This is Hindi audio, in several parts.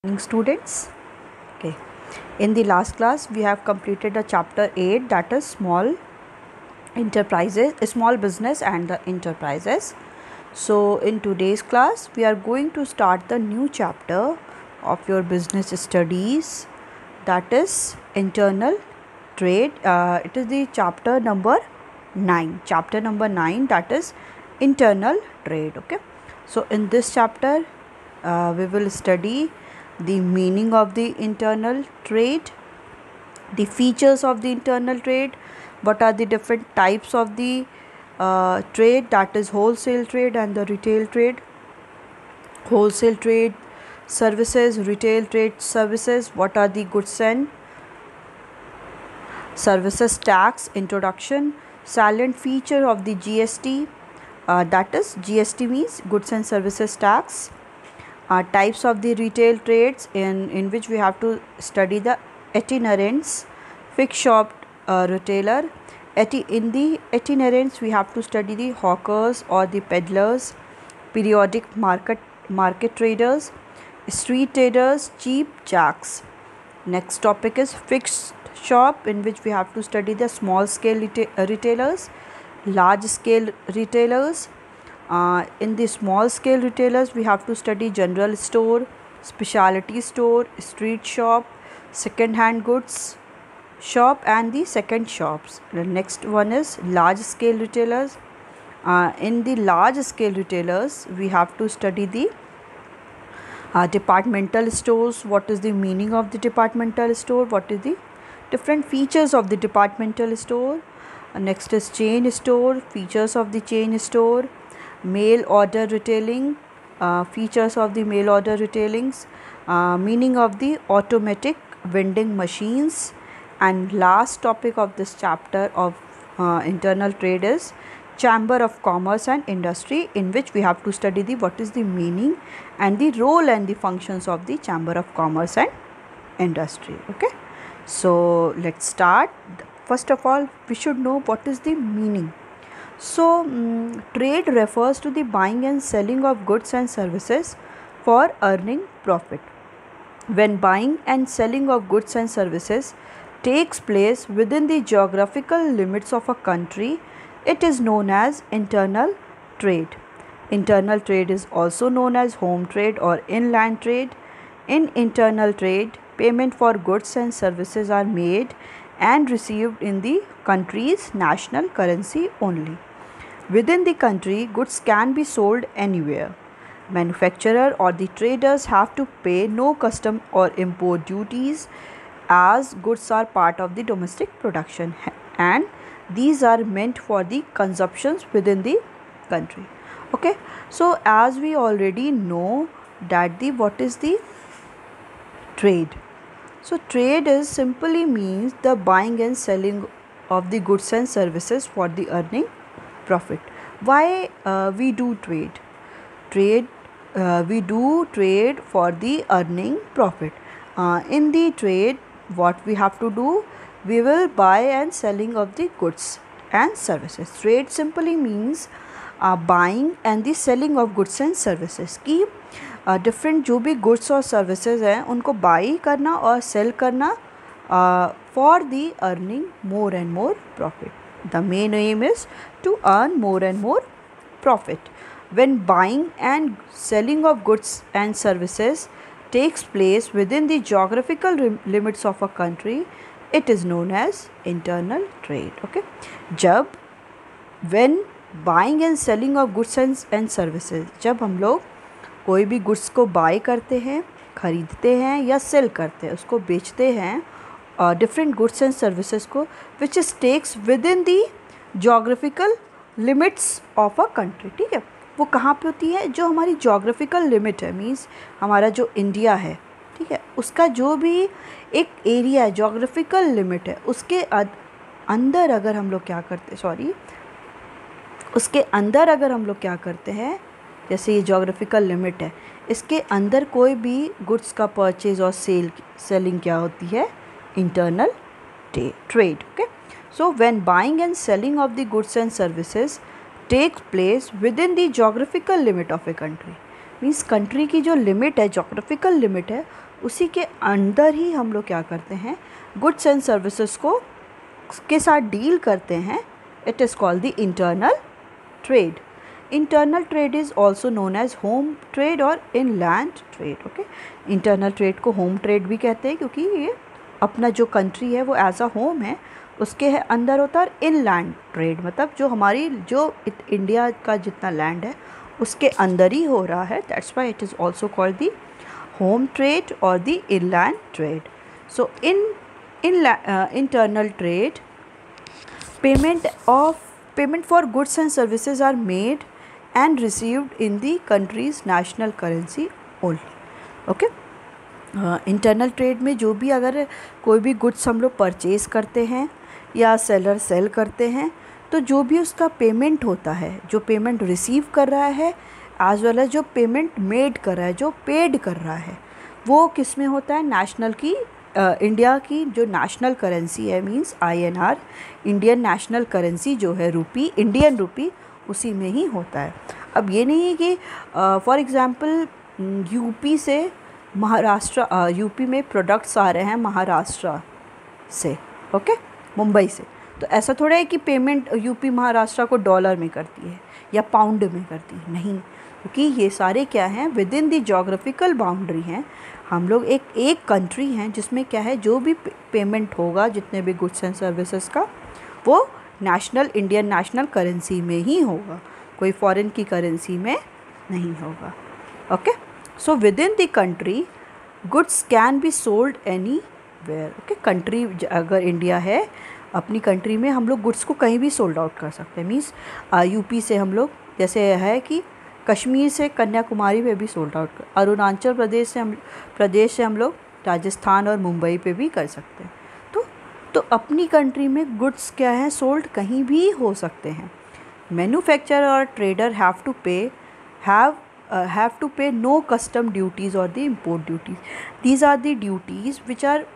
Morning, students. Okay, in the last class we have completed a chapter 8, that is small business and the enterprises. So in today's class we are going to start the new chapter of your business studies, that is internal trade. It is the chapter number 9, that is internal trade. Okay, so in this chapter we will study the meaning of the internal trade, the features of the internal trade, what are the different types of the trade, that is wholesale trade and the retail trade. Wholesale trade services, retail trade services, what are the goods and services tax introduction, salient feature of the GST, that is GST means goods and services tax. Types of the retail trades in which we have to study the itinerants, fixed shop retailer. In the itinerants we have to study the hawkers or the peddlers, periodic market traders, street traders, cheap jacks. Next topic is fixed shop, in which we have to study the small scale retailers, large scale retailers. In the small scale retailers we have to study general store, specialty store, street shop, second hand goods shop and the second shops. The next one is large scale retailers. In the large scale retailers we have to study the departmental stores. What is the meaning of the departmental store, what is the different features of the departmental store. Next is chain store, features of the chain store. Mail order retailing, features of the mail order retailings, meaning of the automatic vending machines. And last topic of this chapter of internal trade is Chamber of Commerce and Industry, in which we have to study the what is the meaning and the role and the functions of the Chamber of Commerce and Industry. Okay, so let's start. First of all, we should know what is the meaning. So, trade refers to the buying and selling of goods and services for earning profit. When buying and selling of goods and services takes place within the geographical limits of a country, it is known as internal trade. Internal trade is also known as home trade or inland trade. In internal trade, payment for goods and services are made and received in the country's national currency only. Within the country, goods can be sold anywhere. Manufacturer or the traders have to pay no custom or import duties, as goods are part of the domestic production and these are meant for the consumptions within the country. Okay, so as we already know that what is the trade. So trade is simply means the buying and selling of the goods and services for the earning profit. Why we do trade? We do trade for the earning profit. In the trade, what we have to do? We will buy and selling of the goods and services. Trade simply means buying and the selling of goods and services. कि डिफरेंट जो भी गुड्स और सर्विसेज हैं उनको बाई करना और सेल करना for the earning more and more profit. The main aim is to earn more and more profit. When buying and selling of goods and services takes place within the geographical limits of a country, it is known as internal trade. Okay, when buying and selling of goods and services, जब हम लोग कोई भी गुड्स को बाय करते हैं, ख़रीदते हैं या सेल करते हैं, उसको बेचते हैं, डिफरेंट गुड्स एंड सर्विसेज को which is taxed within the geographical limits of a country. ठीक है, वो कहाँ पे होती है? जो हमारी जोग्राफिकल लिमिट है, मीन्स हमारा जो इंडिया है, ठीक है, उसका जो भी एक एरिया है, जोग्राफिकल लिमिट है, उसके अंदर अगर हम लोग क्या करते उसके अंदर अगर हम लोग क्या करते हैं, जैसे ये जोग्राफिकल लिमिट है, इसके अंदर कोई भी गुड्स का परचेज और सेलिंग क्या होती है? Internal trade. Okay, so when buying and selling of the goods and services takes place within the geographical limit of a country. Means country की जो लिमिट है, जोग्राफिकल लिमिट है, उसी के अंदर ही हम लोग क्या करते हैं, गुड्स एंड सर्विसेज को के साथ डील करते हैं. It is called the internal trade. Internal trade is also known as home trade और inland trade. Okay, internal trade को होम ट्रेड भी कहते हैं क्योंकि ये अपना जो कंट्री है वो एज अ होम है, उसके अंदर होता है. इनलैंड ट्रेड मतलब जो हमारी जो इंडिया का जितना लैंड है उसके अंदर ही हो रहा है. That's why it is also called the home trade और दी inland trade. So in internal trade, payment for goods and services are made and received in the country's national currency only. Okay, internal trade में जो भी अगर कोई भी गुड्स हम लोग परचेज़ करते हैं या सेलर सेल करते हैं, तो जो भी उसका पेमेंट होता है, जो पेमेंट रिसीव कर रहा है एज वेल एज जो पेमेंट मेड कर रहा है, जो पेड कर रहा है, वो किस में होता है, नेशनल की इंडिया की जो नेशनल करेंसी है, means INR, Indian national currency जो है रूपी, इंडियन रूपी, उसी में ही होता है. अब ये नहीं है कि फॉर एग्ज़ाम्पल यूपी से महाराष्ट्र, यूपी में प्रोडक्ट्स आ रहे हैं महाराष्ट्र से, ओके, मुंबई से, तो ऐसा थोड़ा है कि पेमेंट यूपी महाराष्ट्र को डॉलर में करती है या पाउंड में करती है, नहीं, क्योंकि ये सारे क्या हैं, with in the geographical boundary हैं. हम लोग एक कंट्री हैं जिसमें क्या है, जो भी पेमेंट होगा जितने भी गुड्स एंड सर्विसेज का, वो नेशनल इंडियन नेशनल करेंसी में ही होगा, कोई फॉरेन की करेंसी में नहीं होगा. Okay, so within the country goods can be sold anywhere. Okay, country अगर इंडिया है, अपनी कंट्री में हम लोग गुड्स को कहीं भी सोल्ड आउट कर सकते हैं. मीन्स यूपी से हम लोग, जैसे है कि कश्मीर से कन्याकुमारी पे भी सोल्ड आउट कर, अरुणाचल प्रदेश से हम लोग राजस्थान और मुंबई पे भी कर सकते हैं. तो अपनी कंट्री में गुड्स क्या है, सोल्ड कहीं भी हो सकते हैं. मैन्युफैक्चरर और trader have to pay no custom duties और the import duties. These are the duties which are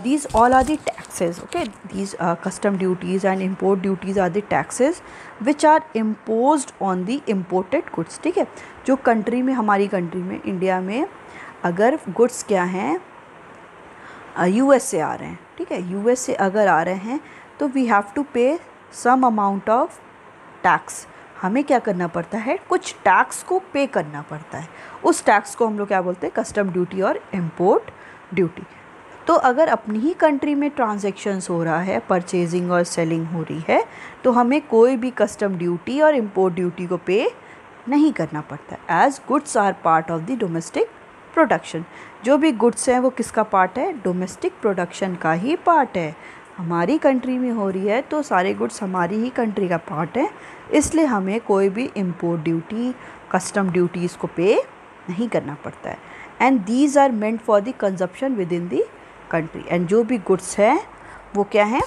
these all are the taxes. Okay, these custom duties and import duties are the taxes which are imposed on the imported goods. ठीक है, जो कंट्री में, हमारी कंट्री में, इंडिया में अगर गुड्स क्या हैं, US से आ रहे हैं, ठीक है, US से अगर आ रहे हैं तो वी हैव टू पे सम अमाउंट ऑफ टैक्स. हमें क्या करना पड़ता है, कुछ टैक्स को पे करना पड़ता है. उस टैक्स को हम लोग क्या बोलते हैं, कस्टम ड्यूटी और इम्पोर्ट ड्यूटी. तो अगर अपनी ही कंट्री में ट्रांजैक्शंस हो रहा है, परचेजिंग और सेलिंग हो रही है, तो हमें कोई भी कस्टम ड्यूटी और इम्पोर्ट ड्यूटी को पे नहीं करना पड़ता, as goods are part of the domestic production. जो भी गुड्स हैं वो किसका पार्ट है, डोमेस्टिक प्रोडक्शन का ही पार्ट है. हमारी कंट्री में हो रही है तो सारे गुड्स हमारी ही कंट्री का पार्ट है, इसलिए हमें कोई भी इम्पोर्ट ड्यूटी, कस्टम ड्यूटीज़ को पे नहीं करना पड़ता है. And these are meant for the consumption within the country. And जो भी गुड्स हैं वो क्या है,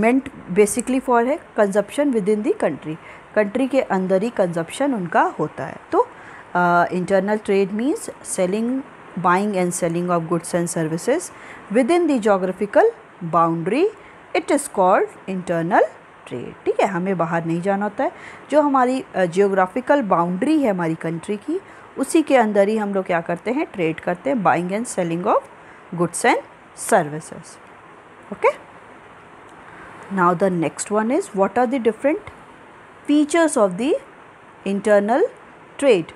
मेंट बेसिकली फॉर है consumption within the country. Country के अंदर ही कंजप्शन उनका होता है. तो internal trade means selling, buying and selling of goods and services within the geographical boundary. It is called internal trade. ठीक है, हमें बाहर नहीं जाना होता है, जो हमारी जियोग्राफिकल बाउंड्री है हमारी कंट्री की, उसी के अंदर ही हम लोग क्या करते हैं, ट्रेड करते हैं, buying and selling of goods and services. Okay, now the next one is, what are the different features of the internal trade.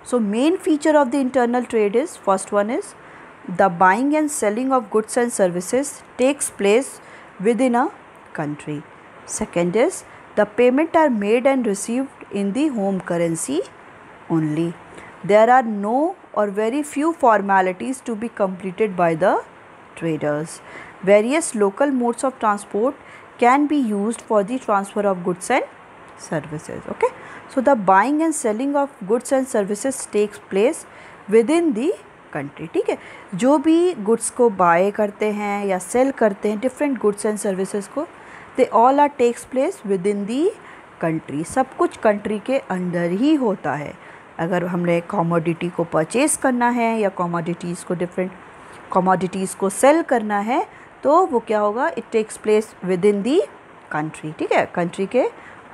So main feature of the internal trade is, first one is the buying and selling of goods and services takes place within a country. Second is the payment are made and received in the home currency only. There are no or very few formalities to be completed by the traders. Various local modes of transport can be used for the transfer of goods and services. Okay, so the buying and selling of goods and services takes place within the country. ठीक है, जो भी गुड्स को बाय करते हैं या सेल करते हैं, डिफरेंट गुड्स एंड सर्विसेज को, they all are takes place within the country. सब कुछ कंट्री के अंदर ही होता है. अगर हमने कमोडिटी को परचेज़ करना है या कमोडिटीज़ को, डिफरेंट कमोडिटीज़ को सेल करना है, तो वो क्या होगा, it takes place within the country. ठीक है, कंट्री के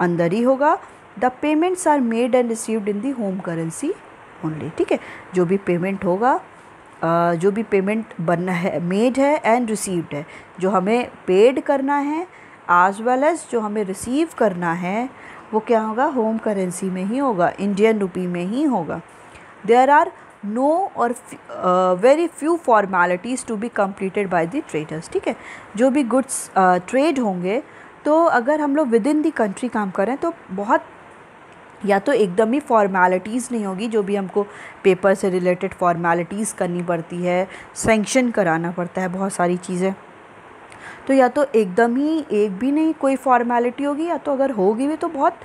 अंदर ही होगा. The payments are made and received in the home currency only, ठीक है। जो भी पेमेंट होगा, जो भी पेमेंट बनना है, मेड है एंड रिसीव्ड है, जो हमें पेड करना है एज वेल एज जो हमें रिसीव करना है, वो क्या होगा, होम करेंसी में ही होगा, इंडियन रुपी में ही होगा। देयर आर नो और very few formalities to be completed by the traders, ठीक है। जो भी गुड्स ट्रेड होंगे, तो अगर हम लोग विद इन दी कंट्री काम करें तो बहुत, या तो एकदम ही फॉर्मेलिटीज़ नहीं होगी, जो भी हमको पेपर से रिलेटेड फॉर्मेलिटीज़ करनी पड़ती है, सेंक्शन कराना पड़ता है बहुत सारी चीज़ें, तो या तो एकदम ही एक भी नहीं कोई फॉर्मेलिटी होगी, या तो अगर होगी भी तो बहुत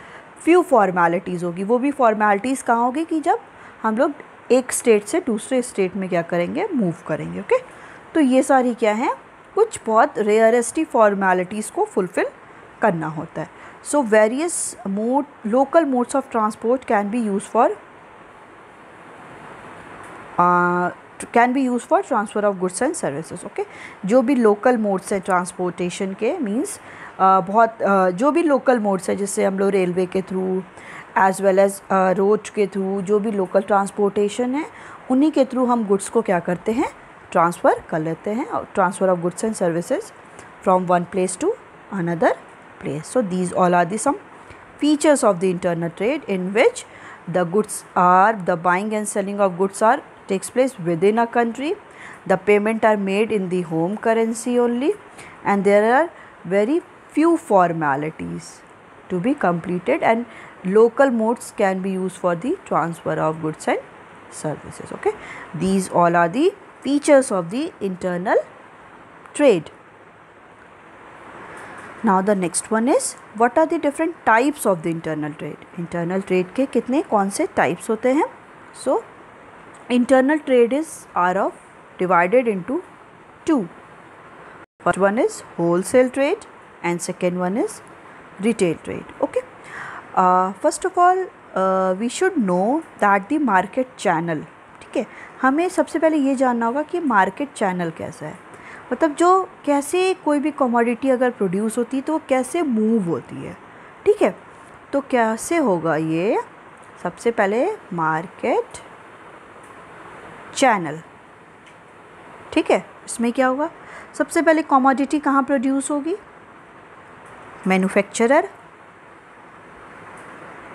फ्यू फॉर्मेलिटीज़ होगी। वो भी फॉर्मेलिटीज़ कहाँ होगी कि जब हम लोग एक स्टेट से दूसरे स्टेट में क्या करेंगे, मूव करेंगे, ओके। तो ये सारी क्या हैं, कुछ बहुत रेयरेस्ट फॉर्मेलिटीज़ को फुलफ़िल करना होता है। So various local modes of transport can be use for transfer of goods and services, okay. जो भी लोकल मोड्स हैं ट्रांसपोर्टेशन के, मीन्स जो भी लोकल मोड्स हैं, जिससे हम लोग रेलवे के through as well as road के थ्रू, जो भी लोकल ट्रांसपोर्टेशन है, उन्हीं के थ्रू हम गुड्स को क्या करते हैं, ट्रांसफ़र कर लेते हैं, transfer of goods and services from one place to another place. So these all are the some features of the internal trade in which the buying and selling of goods takes place within a country. The payment are made in the home currency only, and there are very few formalities to be completed, and local modes can be used for the transfer of goods and services, okay. These all are the features of the internal trade. Now the next one is, what are the different types of the internal trade? Internal trade के कितने कौन से types होते हैं? So internal trade are divided into two. First one is wholesale trade and second one is retail trade, okay. First of all we should know that the market channel, ठीक है, हमें सबसे पहले ये जानना होगा कि market channel कैसा है, मतलब जो कैसे कोई भी कमोडिटी अगर प्रोड्यूस होती है तो कैसे मूव होती है, ठीक है। तो कैसे होगा ये, सबसे पहले मार्केट चैनल, ठीक है। इसमें क्या होगा, सबसे पहले कमोडिटी कहाँ प्रोड्यूस होगी, मैन्युफैक्चरर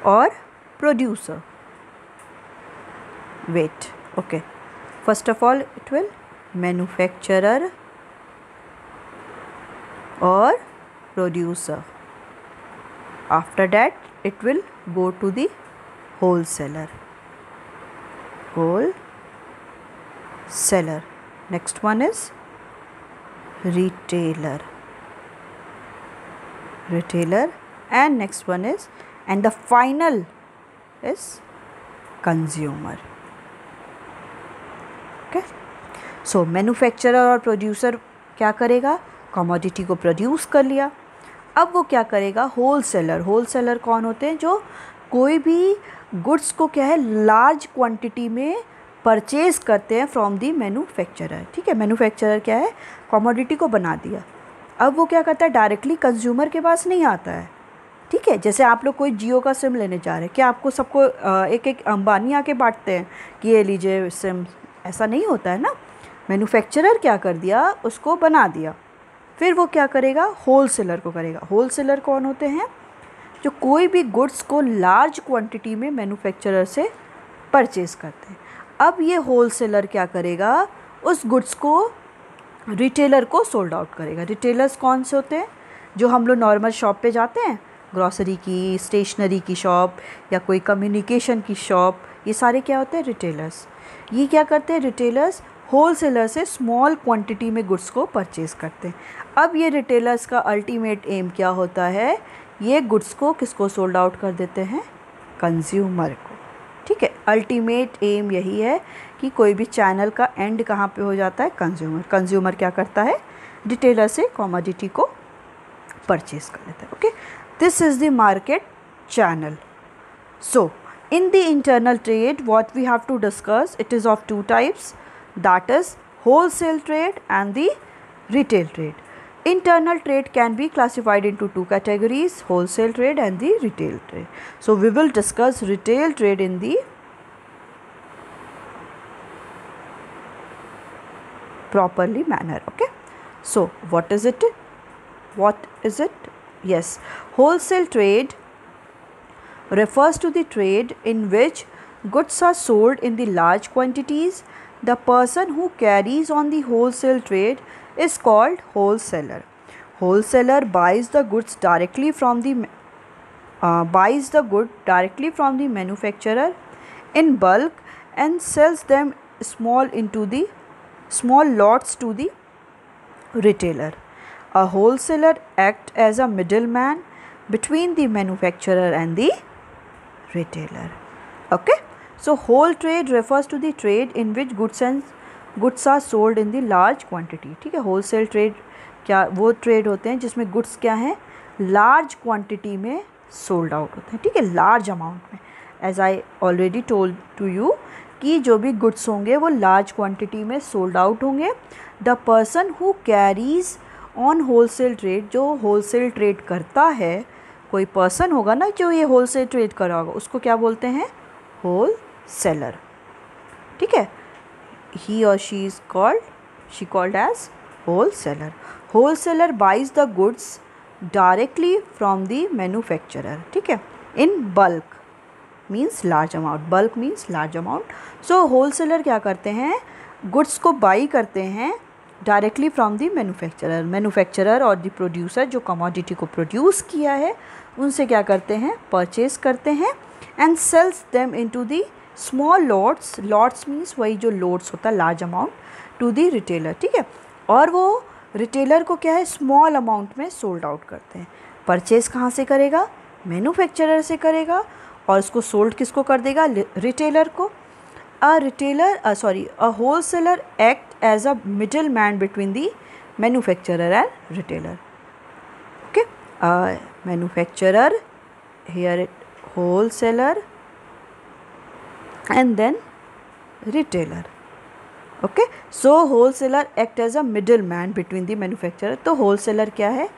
और producer, wait, okay. First of all it will manufacturer or producer. After that it will go to the wholesaler. Next one is retailer, and next one is, and the final is consumer, okay. So manufacturer और producer क्या करेगा, कमोडिटी को प्रोड्यूस कर लिया, अब वो क्या करेगा, होलसेलर कौन होते हैं, जो कोई भी गुड्स को क्या है, लार्ज क्वांटिटी में परचेज करते हैं फ्रॉम दी मैन्युफैक्चरर, ठीक है। मैन्युफैक्चरर क्या है, कमोडिटी को बना दिया, अब वो क्या करता है, डायरेक्टली कंज्यूमर के पास नहीं आता है, ठीक है। जैसे आप लोग कोई जियो का सिम लेने जा रहे हैं, क्या आपको सबको एक एक अंबानी आके बांटते हैं कि ये लीजिए सिम, ऐसा नहीं होता है ना। मैन्युफैक्चरर क्या कर दिया, उसको बना दिया, फिर वो क्या करेगा, होलसेलर को करेगा। होलसेलर कौन होते हैं, जो कोई भी गुड्स को लार्ज क्वांटिटी में मैन्युफैक्चरर से परचेज़ करते हैं। अब ये होलसेलर क्या करेगा, उस गुड्स को रिटेलर को सोल्ड आउट करेगा। रिटेलर्स कौन से होते हैं, जो हम लोग नॉर्मल शॉप पे जाते हैं, ग्रॉसरी की, स्टेशनरी की शॉप या कोई कम्युनिकेशन की शॉप, ये सारे क्या होते हैं, रिटेलर्स। ये क्या करते हैं, रिटेलर्स होलसेलर से स्मॉल क्वांटिटी में गुड्स को परचेज़ करते हैं। अब ये रिटेलर्स का अल्टीमेट एम क्या होता है, ये गुड्स को किसको सोल्ड आउट कर देते हैं, कंज्यूमर को, ठीक है। अल्टीमेट एम यही है कि कोई भी चैनल का एंड कहाँ पे हो जाता है, कंज्यूमर क्या करता है, रिटेलर से कमोडिटी को परचेज कर लेता है, okay. This is the market channel. So in the internal trade, what we have to discuss, it is of two types, that is wholesale trade and the retail trade. Internal trade can be classified into two categories, wholesale trade and the retail trade. So we will discuss retail trade in the properly manner. Okay, so what is it? Yes, wholesale trade refers to the trade in which goods are sold in the large quantities. The person who carries on the wholesale trade is called wholesaler. Wholesaler buys the goods directly from the manufacturer in bulk and sells them small lots to the retailer. A wholesaler acts as a middleman between the manufacturer and the retailer. Okay, so whole trade refers to the trade in which goods are sold in the large quantity. ठीक है, wholesale trade क्या वो ट्रेड होते हैं जिसमें गुड्स क्या हैं, लार्ज क्वांटिटी में सोल्ड आउट होते हैं. ठीक है, लार्ज अमाउंट में. As I already told to you कि जो भी गुड्स होंगे वो लार्ज क्वांटिटी में सोल्ड आउट होंगे. The person who carries on wholesale trade, जो होलसेल ट्रेड करता है, कोई पर्सन होगा ना जो ये होलसेल ट्रेड कर रहा होगा, उसको क्या बोलते हैं, होल सेलर. ठीक है, ही और she called as wholesaler. Wholesaler buys the goods directly from the manufacturer. ठीक है, in bulk means large amount. Bulk means large amount. So wholesaler क्या करते हैं, गुड्स को बाई करते हैं directly from the manufacturer. Manufacturer और द प्रोड्यूसर जो कमोडिटी को प्रोड्यूस किया है उनसे क्या करते हैं, परचेज करते हैं and sells them into the small lots. Lots means वही जो लोड्स होता है, large amount, to the retailer. ठीक है, और वो रिटेलर को क्या है, स्मॉल अमाउंट में सोल्ड आउट करते हैं. परचेज कहाँ से करेगा, मैन्युफैक्चरर से करेगा, और इसको सोल्ड किसको कर देगा, रिटेलर को. A wholesaler act as a middleman between the manufacturer and retailer. Okay, manufacturer, here wholesaler, and then retailer. Okay, so wholesaler act as a middleman between the manufacturer. तो wholesaler क्या है,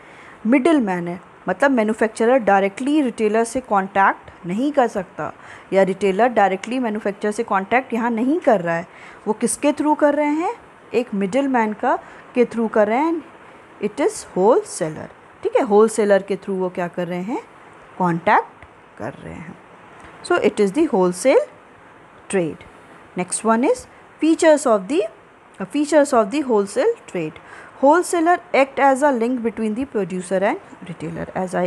middleman है. मतलब मैन्युफैक्चरर डायरेक्टली रिटेलर से कांटेक्ट नहीं कर सकता, या रिटेलर डायरेक्टली मैन्युफैक्चरर से कांटेक्ट यहाँ नहीं कर रहा है. वो किसके थ्रू कर रहे हैं, एक मिडलमैन के थ्रू कर रहे हैं. It is wholesaler. ठीक है, होल सेलर के थ्रू वो क्या कर रहे हैं, कांटेक्ट कर रहे हैं. सो it is the wholesale trade. Next one is features of the wholesale trade. Wholesaler act as a link between the producer and retailer. As I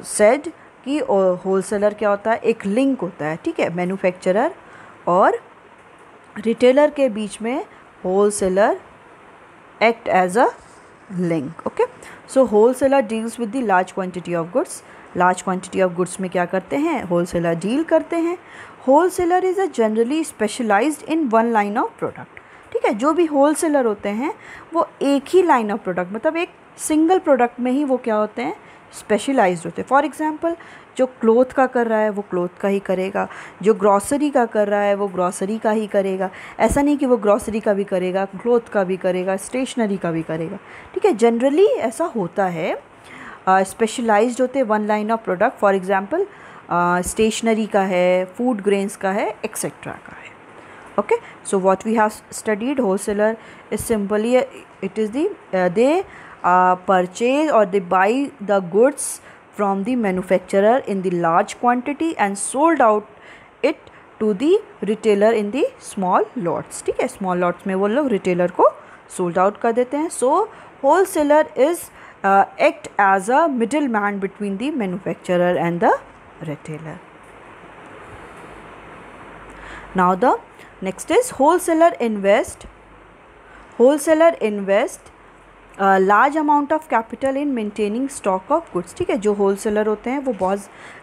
said कि wholesaler क्या होता है, एक लिंक होता है. ठीक है, मैन्युफैक्चरर और रिटेलर के बीच में wholesaler act as a link. Okay, so wholesaler deals with the large quantity of goods. Large quantity of goods में क्या करते हैं, होलसेलर डील करते हैं. Wholesaler is a generally specialised in one line of product. ठीक है, जो भी होलसेलर होते हैं वो एक ही लाइन ऑफ प्रोडक्ट, मतलब एक सिंगल प्रोडक्ट में ही वो क्या होते हैं, स्पेशलाइज्ड होते हैं. फॉर एग्जांपल, जो क्लोथ का कर रहा है वो क्लोथ का ही करेगा, जो ग्रॉसरी का कर रहा है वो ग्रॉसरी का ही करेगा. ऐसा नहीं कि वो ग्रॉसरी का भी करेगा, क्लोथ का भी करेगा, स्टेशनरी का भी करेगा. ठीक है, जनरली ऐसा होता है. स्पेशलाइज्ड होते हैं one line of product. For example, stationery का है, फूड ग्रेन्स का है, एक्सेट्रा का है. Okay, so what we have studied, wholesaler is simply it is they purchase और they buy the goods from the manufacturer in the large quantity and sold out it to the retailer in the small lots. ठीक है, स्मॉल लॉट्स में वो लोग रिटेलर को सोल्ड आउट कर देते हैं. So wholesaler is act as a middleman between the manufacturer and the retailer. Now the next is wholesaler invest large amount of capital in maintaining stock of goods. ठीक है, जो होलसेलर होते हैं वो बहुत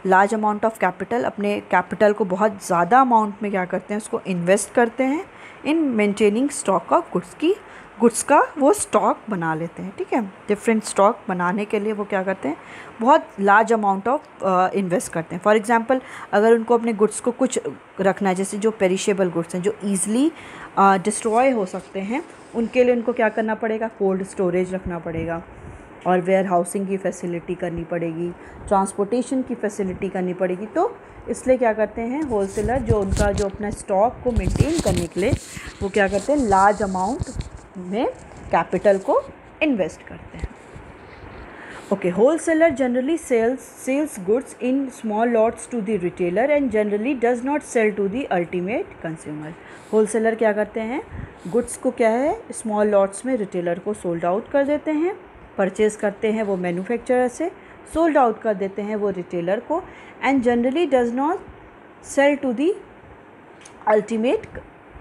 लार्ज अमाउंट ऑफ कैपिटल, अपने कैपिटल को बहुत ज़्यादा अमाउंट में क्या करते हैं, उसको इन्वेस्ट करते हैं in maintaining stock of goods की. गुड्स का वो स्टॉक बना लेते हैं. ठीक है, डिफरेंट स्टॉक बनाने के लिए वो क्या करते हैं, बहुत लार्ज अमाउंट ऑफ इन्वेस्ट करते हैं. फॉर एग्जांपल, अगर उनको अपने गुड्स को कुछ रखना है, जैसे जो पेरिशेबल गुड्स हैं जो ईज़िली डिस्ट्रॉय हो सकते हैं, उनके लिए उनको क्या करना पड़ेगा, कोल्ड स्टोरेज रखना पड़ेगा, और वेयर हाउसिंग की फैसिलिटी करनी पड़ेगी, ट्रांसपोर्टेशन की फैसिलिटी करनी पड़ेगी. तो इसलिए क्या करते हैं होलसेलर, जो उनका जो अपना स्टॉक को मेंटेन करने के लिए वो क्या करते हैं, लार्ज अमाउंट में कैपिटल को इन्वेस्ट करते हैं। Okay, wholesaler generally sells goods in small lots to the retailer and generally does not sell to the ultimate consumer. Wholesaler क्या करते हैं, गुड्स को क्या है स्मॉल लॉट्स में रिटेलर को सोल्ड आउट कर देते हैं, परचेज करते हैं वो मैन्युफैक्चरर से, सोल्ड आउट कर देते हैं वो रिटेलर को, and generally does not sell to the ultimate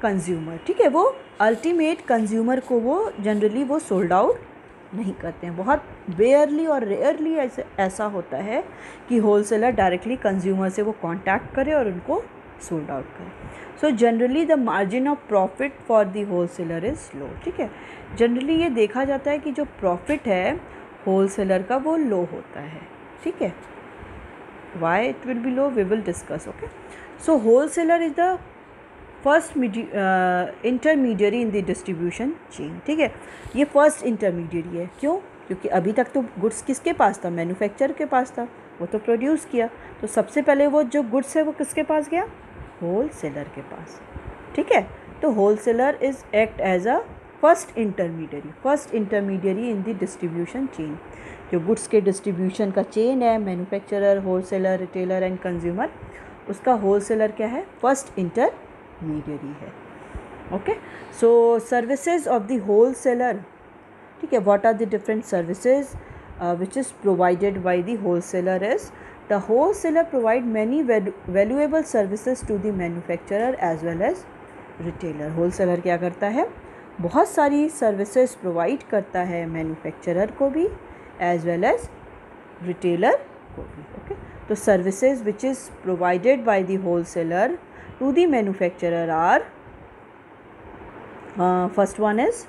consumer. ठीक है, वो अल्टीमेट कंज्यूमर को वो जनरली वो सोल्ड आउट नहीं करते हैं। बहुत रेयरली और रेयरली ऐसा होता है कि होलसेलर डायरेक्टली कंज्यूमर से वो कांटेक्ट करे और उनको सोल्ड आउट करे। So generally the margin of profit for the wholesaler is low. ठीक है, जनरली ये देखा जाता है कि जो प्रॉफिट है होलसेलर का वो लो होता है। ठीक है, why it will be low we will discuss. Okay, so wholesaler is the first intermediary in the distribution chain. ठीक है, ये फर्स्ट इंटरमीडियरी है। क्यों? क्योंकि अभी तक तो गुड्स किसके पास था, मैन्युफैक्चरर के पास था, वो तो प्रोड्यूस किया, तो सबसे पहले वो जो गुड्स है वो किसके पास गया, होलसेलर के पास। ठीक है, तो wholesaler is act as a first intermediary in the distribution chain. जो गुड्स के डिस्ट्रीब्यूशन का चेन है, manufacturer, wholesaler, retailer and consumer, उसका होलसेलर क्या है, फर्स्ट इंटरमीडियरी है। Okay, so services of the wholesaler. ठीक है, what are the different services which is provided by the wholesaler is the wholesaler provide many valuable services to the manufacturer as well as retailer. Wholesaler क्या करता है, बहुत सारी सर्विसेज प्रोवाइड करता है मैन्युफैक्चरर को भी एज वेल एज रिटेलर को भी। ओके, तो services which is provided by the wholesaler to the manufacturer are first one is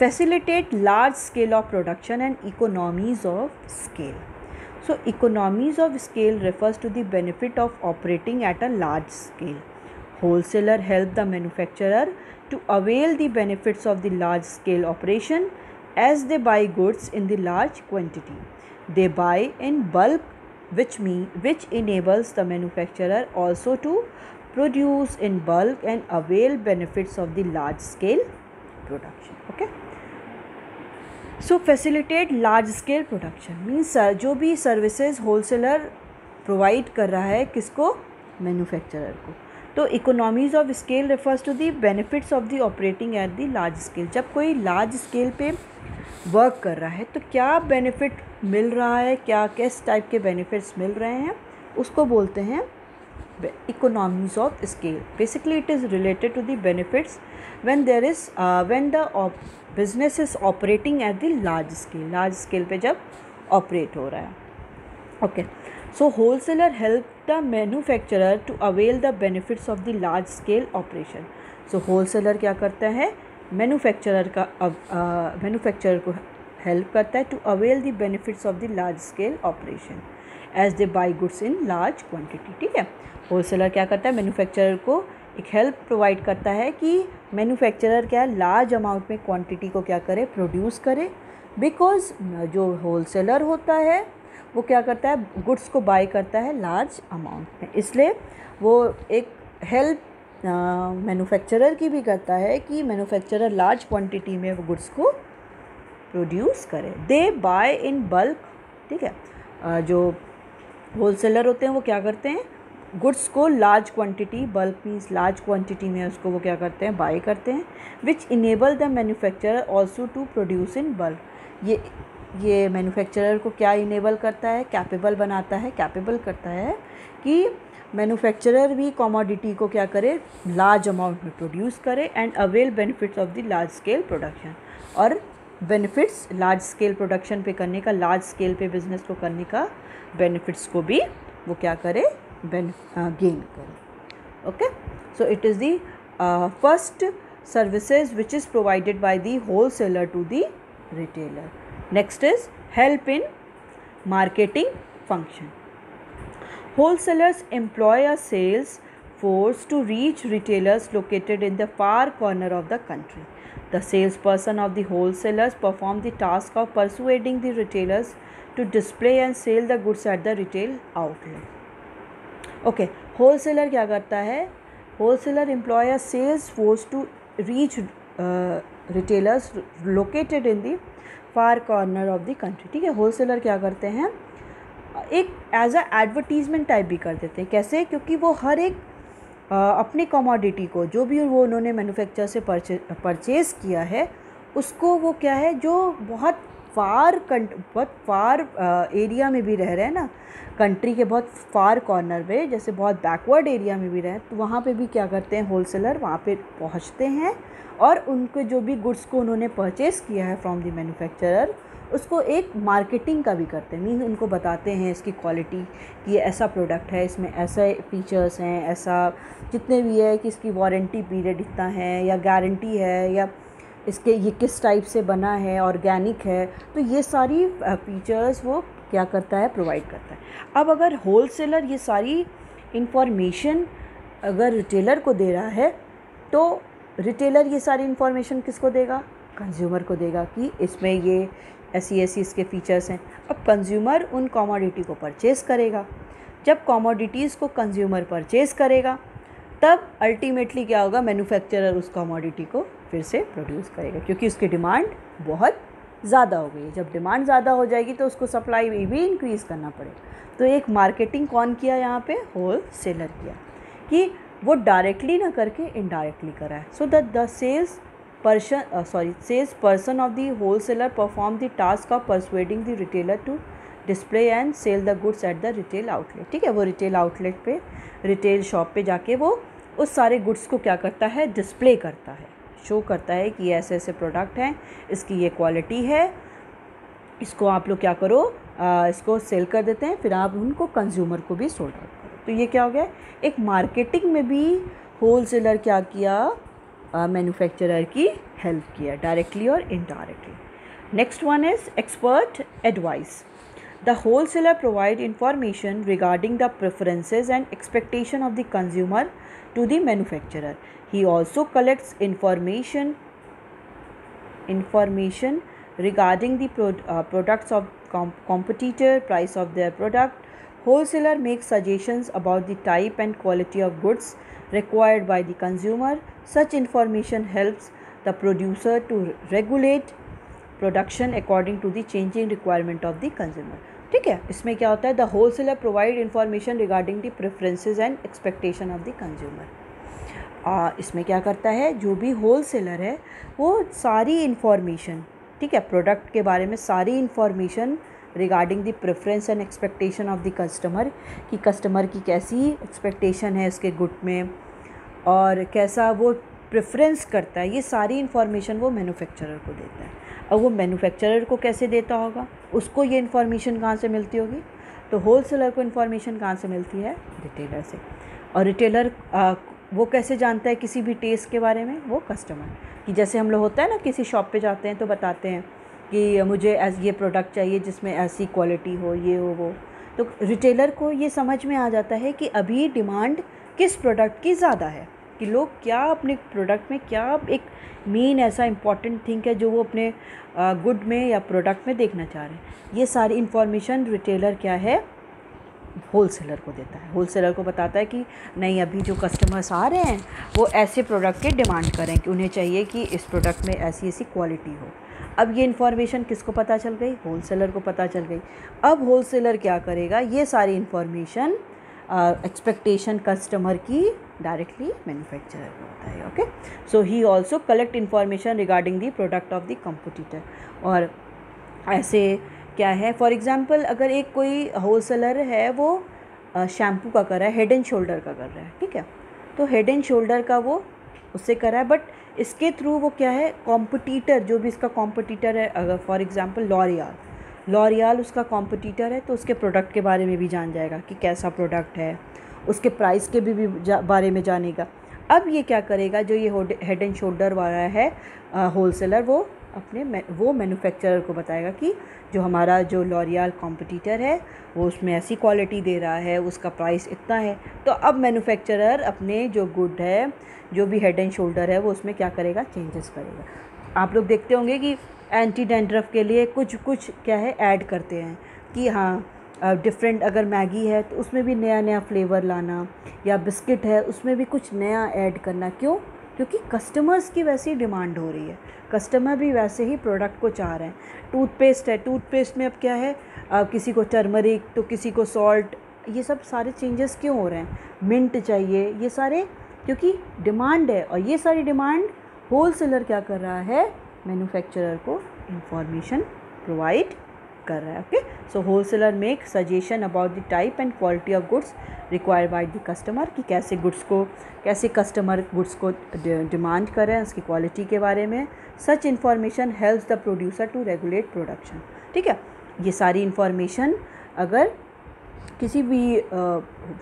facilitate large scale of production and economies of scale. So economies of scale refers to the benefit of operating at a large scale. Wholesaler help the manufacturer to avail the benefits of the large scale operation as they buy goods in the large quantity. They buy in bulk, which enables the manufacturer also to produce in bulk and avail benefits of the large scale production. Okay, so facilitate large scale production means जो भी सर्विसेज होलसेलर प्रोवाइड कर रहा है किसको, मैन्युफैक्चरर को। तो economies of scale refers to the benefits of the operating at the large scale. जब कोई लार्ज स्केल पे वर्क कर रहा है तो क्या बेनिफिट मिल रहा है, क्या किस टाइप के बेनिफिट्स मिल रहे हैं, उसको बोलते हैं economies of scale. Basically it is related to the benefits when the business is operating at the large scale पे जब ऑपरेट हो रहा है। Okay, so wholesaler help the manufacturer to avail the benefits of the large scale operation. So wholesaler क्या करता है, मैन्युफैक्चरर को हेल्प करता है to avail the benefits of the large scale operation as they buy goods in large quantity. ठीक है, होलसेलर क्या करता है, मैन्युफैक्चरर को एक हेल्प प्रोवाइड करता है कि मैन्युफैक्चरर क्या है, लार्ज अमाउंट में क्वांटिटी को क्या करे, प्रोड्यूस करे। बिकॉज जो होलसेलर होता है वो क्या करता है, गुड्स को बाय करता है लार्ज अमाउंट में, इसलिए वो एक हेल्प मैन्युफैक्चरर की भी करता है कि मैन्युफैक्चरर लार्ज क्वांटिटी में वो गुड्स को प्रोड्यूस करे। दे बाय इन बल्क। ठीक है, जो होलसेलर होते हैं वो क्या करते हैं, गुड्स को large quantity, bulk means large quantity में उसको वो क्या करते हैं, बाय करते हैं। Which enable the manufacturer also to produce in bulk. ये मैन्युफैक्चरर को क्या इनेबल करता है, कैपेबल बनाता है, कैपेबल करता है कि मैन्युफैक्चरर भी कमोडिटी को क्या करे, लार्ज अमाउंट में प्रोड्यूस करे and avail benefits of the large scale production. और बेनिफिट्स लार्ज स्केल प्रोडक्शन पे करने का, लार्ज स्केल पे बिजनेस को करने का बेनिफिट्स को भी वो क्या करे, गेन करें। Okay, so it is the first services which is provided by the wholesaler to the retailer. Next is help in marketing function. Wholesalers employ a sales force to reach retailers located in the far corner of the country. The salesperson of the wholesalers perform the task of persuading the retailers to display and sell the goods at the retail outlet. Okay, wholesaler क्या करता है, wholesaler employ a sales force to reach retailers located in the far corner of the country. ठीक है, होलसेलर क्या करते हैं, एक एज अ एडवर्टीजमेंट टाइप भी कर देते हैं। कैसे? क्योंकि वो हर एक अपनी कमोडिटी को जो भी वो उन्होंने मैन्युफैक्चर से परचेज़ किया है उसको वो क्या है, जो बहुत फार एरिया में भी रह रहे हैं ना, कंट्री के बहुत फार कॉर्नर पे, जैसे बहुत बैकवर्ड एरिया में भी रहे, तो वहाँ पे भी क्या करते हैं होलसेलर, वहाँ पे पहुँचते हैं और उनको जो भी गुड्स को उन्होंने परचेज़ किया है फ्रॉम द मैन्युफैक्चरर उसको एक मार्केटिंग का भी करते हैं। मीन्स उनको बताते हैं इसकी क्वालिटी कि ये ऐसा प्रोडक्ट है, इसमें ऐसे फीचर्स हैं, ऐसा जितने भी है कि इसकी वारंटी पीरियड इतना है या गारंटी है या इसके ये किस टाइप से बना है, ऑर्गेनिक है, तो ये सारी फीचर्स वो क्या करता है, प्रोवाइड करता है। अब अगर होलसेलर ये सारी इंफॉर्मेशन अगर रिटेलर को दे रहा है तो रिटेलर ये सारी इंफॉर्मेशन किसको देगा, कंज्यूमर को देगा कि इसमें ये ऐसी ऐसी इसके फीचर्स हैं। अब कंज्यूमर उन कमोडिटी को परचेज़ करेगा। जब कमोडिटीज़ को कंज्यूमर परचेज़ करेगा तब अल्टीमेटली क्या होगा, मैन्युफैक्चरर उस कमोडिटी को फिर से प्रोड्यूस करेगा क्योंकि उसकी डिमांड बहुत ज़्यादा हो गई है। जब डिमांड ज़्यादा हो जाएगी तो उसको सप्लाई भी इंक्रीज़ करना पड़ेगा। तो एक मार्केटिंग कौन किया यहाँ पे, होलसेलर किया, कि वो डायरेक्टली ना करके इनडायरेक्टली करा है। So that the sales person of the wholesaler perform the task of persuading the retailer to display and sell the goods at the retail outlet. ठीक है, वो रिटेल आउटलेट पे, रिटेल शॉप पे जाके वो उस सारे गुड्स को क्या करता है, डिस्प्ले करता है, शो करता है कि ऐसे ऐसे प्रोडक्ट हैं, इसकी ये क्वालिटी है, इसको आप लोग क्या करो, इसको सेल कर देते हैं, फिर आप उनको कंज्यूमर को भी सोल्ड आउट करो। तो ये क्या हो गया, एक मार्केटिंग में भी होलसेलर क्या किया, मैन्युफैक्चरर की हेल्प किया, डायरेक्टली और indirectly. Next one is expert advice. The wholesaler provide information regarding the preferences and expectation of the consumer to the manufacturer. He also collects information regarding the products of competitor, price of their product. Wholesaler makes suggestions about the type and quality of goods required by the consumer. Such information helps the producer to regulate production according to the changing requirement of the consumer. ठीक है, इसमें क्या होता है, the wholesaler provide information regarding the preferences and expectation of the consumer. इसमें क्या करता है, जो भी होलसेलर है वो सारी इंफॉर्मेशन, ठीक है, प्रोडक्ट के बारे में सारी information regarding the preference and expectation of the customer, कि कस्टमर की कैसी एक्सपेक्टेशन है इसके गुड में और कैसा वो प्रेफरेंस करता है, ये सारी इंफॉर्मेशन वो मैन्युफैक्चरर को देता है। अब वो मैन्युफैक्चरर को कैसे देता होगा, उसको ये इन्फॉर्मेशन कहाँ से मिलती होगी, तो होलसेलर को इन्फॉर्मेशन कहाँ से मिलती है, रिटेलर से। और रिटेलर वो कैसे जानता है किसी भी टेस्ट के बारे में, वो कस्टमर, कि जैसे हम लोग होता है ना, किसी शॉप पे जाते हैं तो बताते हैं कि मुझे ये प्रोडक्ट चाहिए जिसमें ऐसी क्वालिटी हो, ये हो वो, तो रिटेलर को ये समझ में आ जाता है कि अभी डिमांड किस प्रोडक्ट की ज़्यादा है, कि लोग क्या अपने प्रोडक्ट में क्या एक मेन ऐसा इंपॉर्टेंट थिंग है जो वो अपने गुड में या प्रोडक्ट में देखना चाह रहे हैं। ये सारी इन्फॉर्मेशन रिटेलर क्या है, होलसेलर को देता है। होलसेलर को बताता है कि नहीं, अभी जो कस्टमर्स आ रहे हैं वो ऐसे प्रोडक्ट की डिमांड करें कि उन्हें चाहिए कि इस प्रोडक्ट में ऐसी ऐसी क्वालिटी हो। अब ये इन्फॉर्मेशन किसको पता चल गई, होलसेलर को पता चल गई। अब होलसेलर क्या करेगा, ये सारी इन्फॉर्मेशन एक्सपेक्टेशन कस्टमर की डायरेक्टली मैन्युफैक्चरर को होता है। Okay, so he also collect information regarding the product of the competitor. और ऐसे क्या है, फॉर एग्जांपल अगर एक कोई होलसेलर है वो शैम्पू का कर रहा है, हेड एंड शोल्डर का कर रहा है, ठीक है, तो हेड एंड शोल्डर का वो उससे कर रहा है, बट इसके थ्रू वो क्या है, कॉम्पिटिटर, जो भी इसका कॉम्पिटिटर है, अगर फॉर एग्जांपल लॉरियाल उसका कॉम्पिटिटर है तो उसके प्रोडक्ट के बारे में भी जान जाएगा कि कैसा प्रोडक्ट है, उसके प्राइस के भी बारे में जानेगा। अब ये क्या करेगा, जो ये हेड एंड शोल्डर वाला है होलसेलर, वो मैन्युफैक्चरर को बताएगा कि जो हमारा जो लॉरियाल कॉम्पिटिटर है वो उसमें ऐसी क्वालिटी दे रहा है, उसका प्राइस इतना है। तो अब मैन्युफैक्चरर अपने जो गुड है, जो भी हेड एंड शोल्डर है, वो उसमें क्या करेगा, चेंजेस करेगा। आप लोग देखते होंगे कि एंटी डैंड्रफ के लिए कुछ क्या है ऐड करते हैं कि हाँ डिफरेंट, अगर मैगी है तो उसमें भी नया नया फ्लेवर लाना, या बिस्किट है उसमें भी कुछ नया ऐड करना। क्यों? क्योंकि कस्टमर्स की वैसी डिमांड हो रही है, कस्टमर भी वैसे ही प्रोडक्ट को चाह रहे हैं। टूथपेस्ट है, टूथपेस्ट में अब क्या है, किसी को टर्मरिक तो किसी को सॉल्ट, ये सब सारे चेंजेस क्यों हो रहे हैं, मिंट चाहिए, ये सारे क्योंकि डिमांड है। और ये सारी डिमांड होलसेलर क्या कर रहा है, मैन्युफैक्चरर को इंफॉर्मेशन प्रोवाइड कर रहा है। Okay, so wholesaler make suggestion about the type and quality of goods required by the customer, कि कैसे कस्टमर गुड्स को डिमांड कर रहे हैं, उसकी क्वालिटी के बारे में। Such information helps the producer to regulate production. ठीक है, ये सारी इन्फॉर्मेशन अगर किसी भी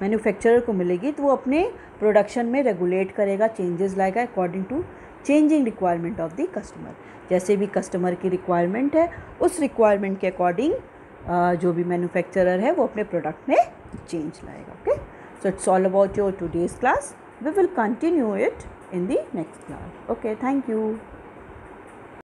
मैन्युफैक्चरर को मिलेगी तो वो अपने प्रोडक्शन में रेगुलेट करेगा, चेंजेस लाएगा according to changing requirement of the customer. जैसे भी कस्टमर की रिक्वायरमेंट है उस रिक्वायरमेंट के अकॉर्डिंग जो भी मैन्युफैक्चरर है वो अपने प्रोडक्ट में चेंज लाएगा। Okay, so it's all about your today's class, we will continue it in the next class. Okay, thank you.